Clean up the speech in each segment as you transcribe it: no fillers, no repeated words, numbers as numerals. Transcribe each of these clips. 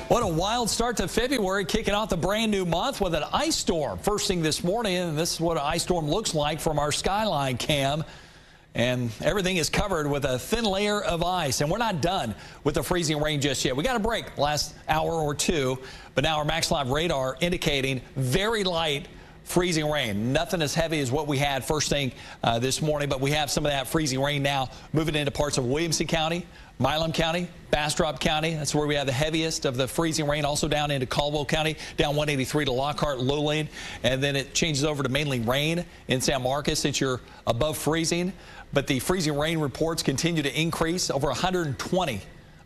What a wild start to February, kicking off the brand new month with an ice storm. First thing this morning, and this is what an ice storm looks like from our skyline cam. And everything is covered with a thin layer of ice. And we're not done with the freezing rain just yet. We got a break last hour or two, but now our Max Live radar indicating very light freezing rain. Nothing as heavy as what we had first thing this morning, but we have some of that freezing rain now moving into parts of Williamson County, Milam County, Bastrop County. That's where we have the heaviest of the freezing rain. Also down into Caldwell County, down 183 to Lockhart, Lowland, and then it changes over to mainly rain in San Marcos since you're above freezing. But the freezing rain reports continue to increase, over 120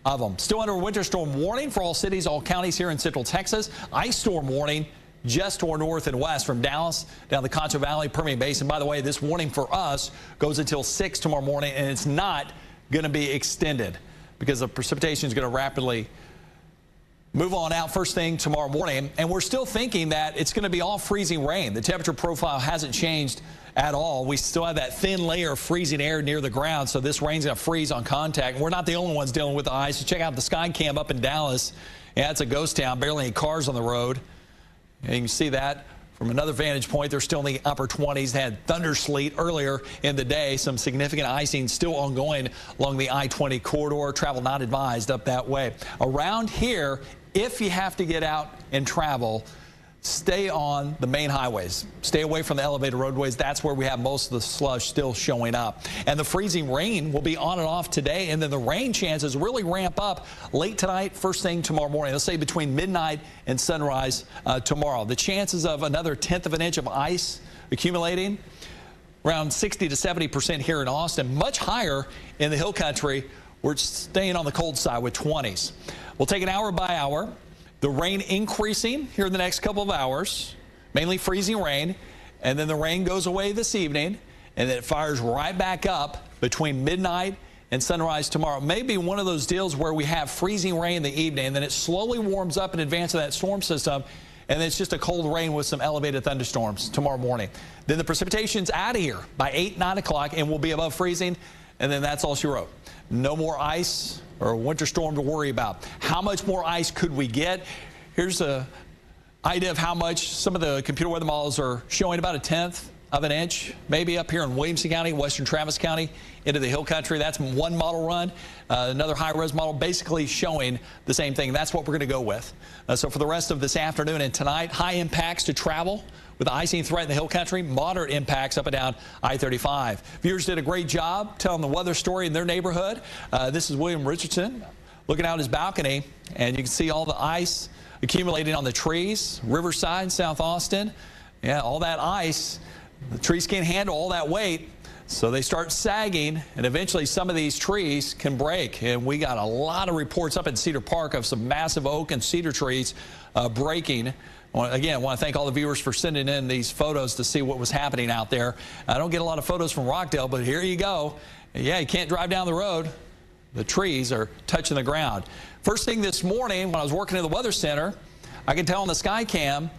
of them. Still under a winter storm warning for all cities, all counties here in central Texas. Ice storm warning just to our north and west from Dallas down the Concho Valley, Permian Basin. By the way, this warning for us goes until 6 tomorrow morning, and it's not going to be extended because the precipitation is going to rapidly move on out first thing tomorrow morning. And we're still thinking that it's going to be all freezing rain. The temperature profile hasn't changed at all. We still have that thin layer of freezing air near the ground, so this rain's going to freeze on contact. And we're not the only ones dealing with the ice. So check out the sky cam up in Dallas. Yeah, it's a ghost town, barely any cars on the road. And you can see that from another vantage point. They're still in the upper 20s. They had thunder sleet earlier in the day. Some significant icing still ongoing along the I-20 corridor. Travel not advised up that way. Around here, if you have to get out and travel, stay on the main highways. Stay away from the elevated roadways. That's where we have most of the slush still showing up. And the freezing rain will be on and off today, and then the rain chances really ramp up late tonight, first thing tomorrow morning. Let's say between midnight and sunrise tomorrow. The chances of another 1/10 of an inch of ice accumulating, around 60 to 70% here in Austin, much higher in the hill country. We're staying on the cold side with 20s. We'll take it hour by hour. The rain increasing here in the next couple of hours, mainly freezing rain, and then the rain goes away this evening, and then it fires right back up between midnight and sunrise tomorrow. Maybe one of those deals where we have freezing rain in the evening, and then it slowly warms up in advance of that storm system, and then it's just a cold rain with some elevated thunderstorms tomorrow morning. Then the precipitation's out of here by 8, 9 o'clock, and we'll be above freezing, and then that's all she wrote. No more ice or a winter storm to worry about. How much more ice could we get? Here's an idea of how much. Some of the computer weather models are showing about 1/10 of an inch, maybe up here in Williamson County, western Travis County, into the hill country. That's one model run. Another high-res model basically showing the same thing. That's what we're going to go with. So for the rest of this afternoon and tonight, high impacts to travel with the icing threat in the hill country, moderate impacts up and down I-35. Viewers did a great job telling the weather story in their neighborhood. This is William Richardson looking out his balcony, and you can see all the ice accumulating on the trees, Riverside, South Austin. Yeah, all that ice. The trees can't handle all that weight, so they start sagging, and eventually some of these trees can break. And we got a lot of reports up in Cedar Park of some massive oak and cedar trees breaking. Again, I want to thank all the viewers for sending in these photos to see what was happening out there. I don't get a lot of photos from Rockdale, but here you go. Yeah, you can't drive down the road. The trees are touching the ground. First thing this morning, when I was working at the Weather Center, I could tell on the sky cam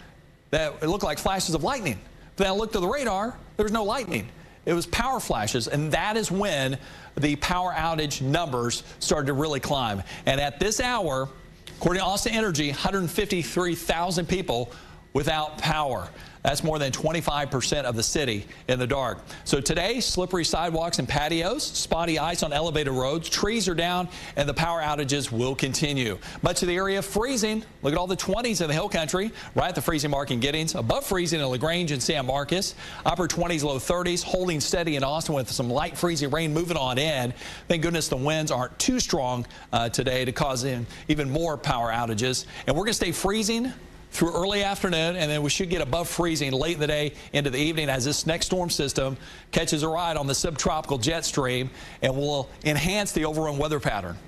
that it looked like flashes of lightning. But then I looked at the radar, there was no lightning. It was power flashes, and that is when the power outage numbers started to really climb. And at this hour, according to Austin Energy, 153,000 people without power. That's more than 25% of the city in the dark. So today, slippery sidewalks and patios, spotty ice on elevated roads, trees are down, and the power outages will continue. Much of the area freezing. Look at all the 20s in the hill country, right at the freezing mark in Giddings, above freezing in LaGrange and San Marcos, upper 20s, low 30s, holding steady in Austin with some light freezing rain moving on in. Thank goodness the winds aren't too strong today to cause even more power outages. And we're going to stay freezing through early afternoon, and then we should get above freezing late in the day into the evening as this next storm system catches a ride on the subtropical jet stream and will enhance the overall weather pattern,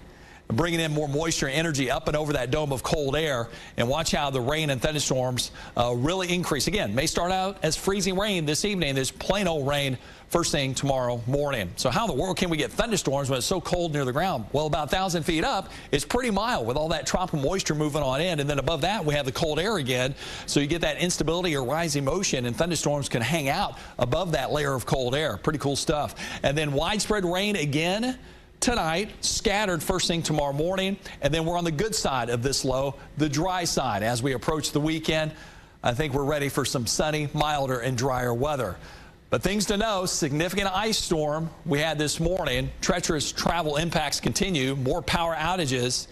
bringing in more moisture and energy up and over that dome of cold air. And watch how the rain and thunderstorms really increase. Again, may start out as freezing rain this evening. There's plain old rain first thing tomorrow morning. So how in the world can we get thunderstorms when it's so cold near the ground? Well, about 1,000 feet up, it's pretty mild with all that tropical moisture moving on in. And then above that, we have the cold air again. So you get that instability or rising motion, and thunderstorms can hang out above that layer of cold air. Pretty cool stuff. And then widespread rain again tonight, scattered first thing tomorrow morning, and then we're on the good side of this low, the dry side. As we approach the weekend, I think we're ready for some sunny, milder, and drier weather. But things to know, significant ice storm we had this morning. Treacherous travel impacts continue, more power outages,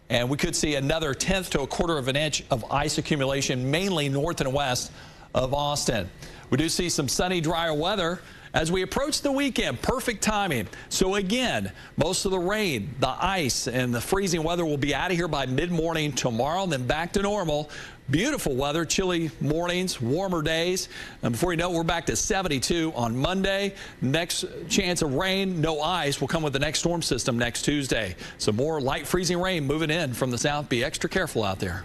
and we could see another 1/10 to 1/4 of an inch of ice accumulation, mainly north and west of Austin. We do see some sunny, drier weather as we approach the weekend. Perfect timing. So again, most of the rain, the ice, and the freezing weather will be out of here by mid-morning tomorrow, and then back to normal. Beautiful weather, chilly mornings, warmer days. And before you know it, we're back to 72 on Monday. Next chance of rain, no ice, will come with the next storm system next Tuesday. So more light freezing rain moving in from the south. Be extra careful out there.